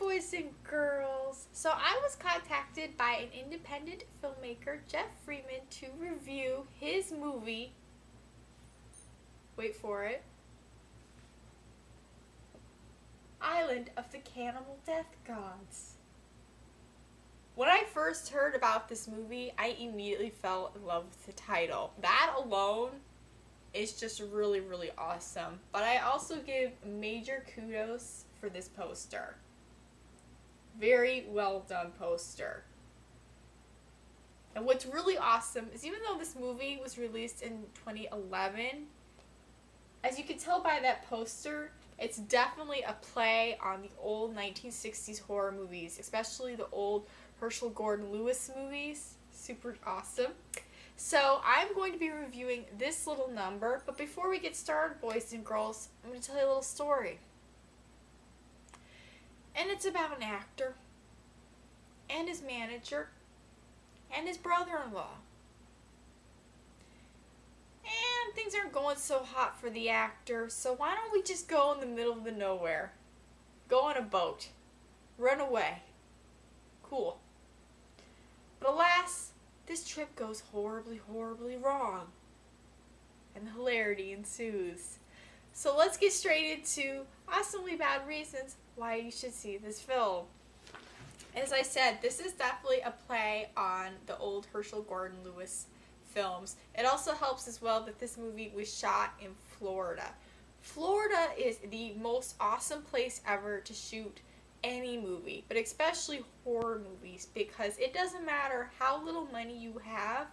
boys and girls. So I was contacted by an independent filmmaker, Jeff Freeman, to review his movie. Wait for it. Island of the Cannibal Death Gods. When I first heard about this movie, I immediately fell in love with the title. That alone is just really, really awesome. But I also give major kudos for this poster. Very well done poster. And what's really awesome is even though this movie was released in 2011, as you can tell by that poster, it's definitely a play on the old 1960s horror movies, especially the old Herschel Gordon Lewis movies. Super awesome. So I'm going to be reviewing this little number, but before we get started, boys and girls, I'm going to tell you a little story. And it's about an actor, and his manager, and his brother-in-law. And things aren't going so hot for the actor, so why don't we just go in the middle of the nowhere? Go on a boat. Run away. Cool. But alas, this trip goes horribly, horribly wrong. And hilarity ensues. So let's get straight into awesomely bad reasons why you should see this film. As I said, this is definitely a play on the old Herschel Gordon Lewis films. It also helps as well that this movie was shot in Florida. Florida is the most awesome place ever to shoot any movie, but especially horror movies, because it doesn't matter how little money you have,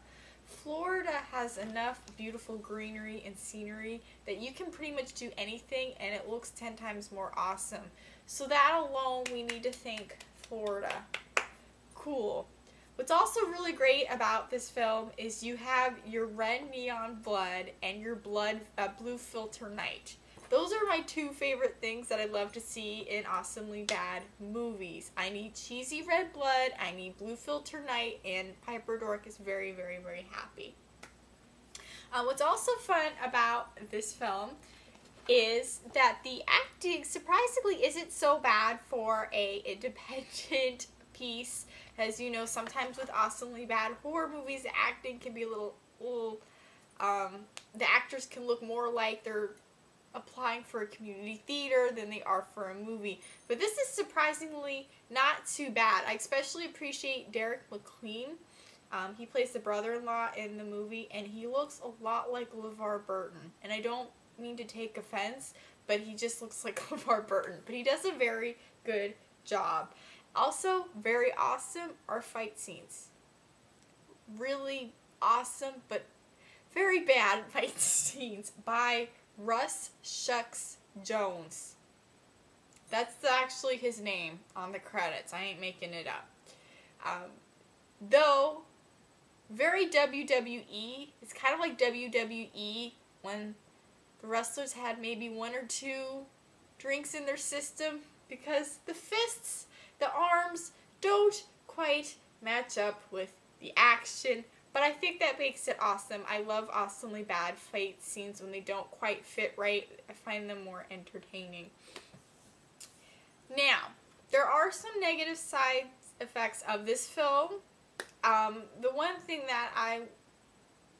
Florida has enough beautiful greenery and scenery that you can pretty much do anything and it looks 10 times more awesome. So that alone, we need to thank Florida. Cool. What's also really great about this film is you have your red neon blood and your blue filter night. Those are my two favorite things that I love to see in awesomely bad movies. I need cheesy red blood, I need blue filter night, and Piper Dork is very, very, very happy. What's also fun about this film is that the acting surprisingly isn't so bad for a independent piece. As you know, sometimes with awesomely bad horror movies, the acting can be a little the actors can look more like they're applying for a community theater than they are for a movie. But this is surprisingly not too bad. I especially appreciate Derek McQueen. He plays the brother-in-law in the movie, and he looks a lot like LeVar Burton. And I don't mean to take offense, but he just looks like LeVar Burton. But he does a very good job. Also, very awesome are fight scenes. Really awesome, but very bad fight scenes by Russ Shucks Jones. That's actually his name on the credits. I ain't making it up. Though, very WWE. It's kind of like WWE when the wrestlers had maybe 1 or 2 drinks in their system, because the fists, the arms don't quite match up with the action. But I think that makes it awesome. I love awesomely bad fight scenes when they don't quite fit right. I find them more entertaining. Now, there are some negative side effects of this film. The one thing that I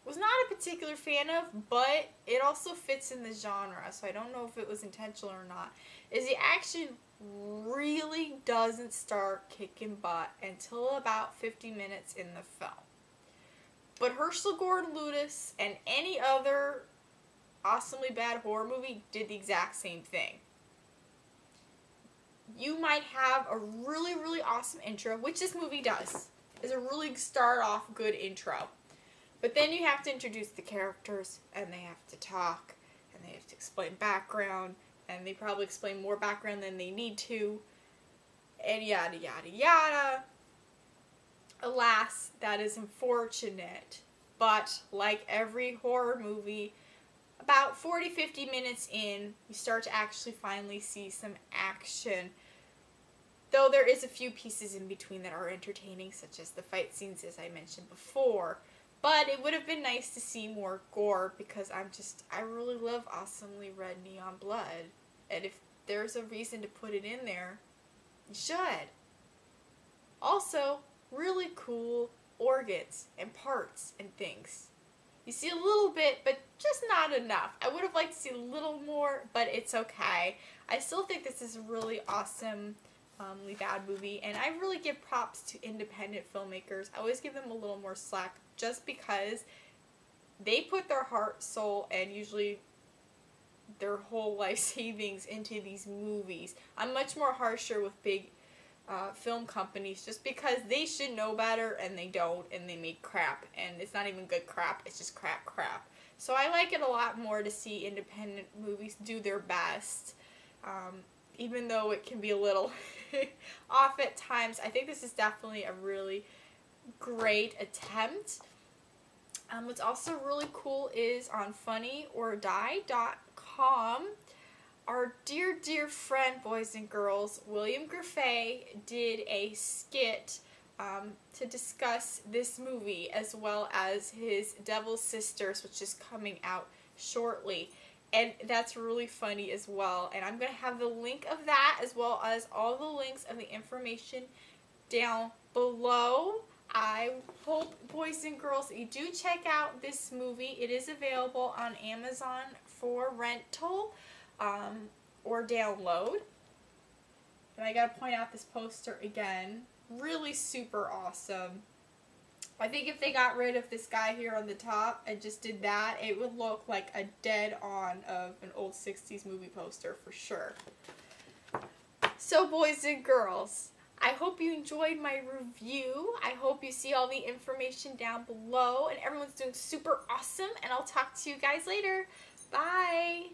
was not a particular fan of, but it also fits in the genre, so I don't know if it was intentional or not, is the action really doesn't start kicking butt until about 50 minutes in the film. But Herschel Gordon Lewis and any other awesomely bad horror movie did the exact same thing. You might have a really, really awesome intro, which this movie does. Is a really start off good intro. But then you have to introduce the characters, and they have to talk, and they have to explain background, and they probably explain more background than they need to, and yada, yada, yada. Alas, that is unfortunate, but like every horror movie, about 40-50 minutes in, you start to actually finally see some action. Though there is a few pieces in between that are entertaining, such as the fight scenes, as I mentioned before. But it would have been nice to see more gore, because I really love awesomely red neon blood. And if there's a reason to put it in there, You should. Also, really cool organs and parts and things. You see a little bit, but just not enough. I would have liked to see a little more, but it's okay. I still think this is a really awesome bad movie, and I really give props to independent filmmakers. I always give them a little more slack just because they put their heart, soul, and usually their whole life savings into these movies. I'm much more harsher with big film companies just because they should know better and they don't, and they make crap, and it's not even good crap, it's just crap. So I like it a lot more to see independent movies do their best, even though it can be a little off at times. I think this is definitely a really great attempt. What's also really cool is on funnyordie.com, our dear friend, boys and girls, William Grefe, did a skit to discuss this movie, as well as his Devil's Sisters, which is coming out shortly. And that's really funny as well. And I'm going to have the link of that, as well as all the links of the information down below. I hope, boys and girls, that you do check out this movie. It is available on Amazon for rental or download. And I gotta point out this poster again. Really super awesome. I think if they got rid of this guy here on the top and just did that, it would look like a dead on of an old 60s movie poster for sure. So, boys and girls, I hope you enjoyed my review. I hope you see all the information down below, and everyone's doing super awesome, and I'll talk to you guys later. Bye!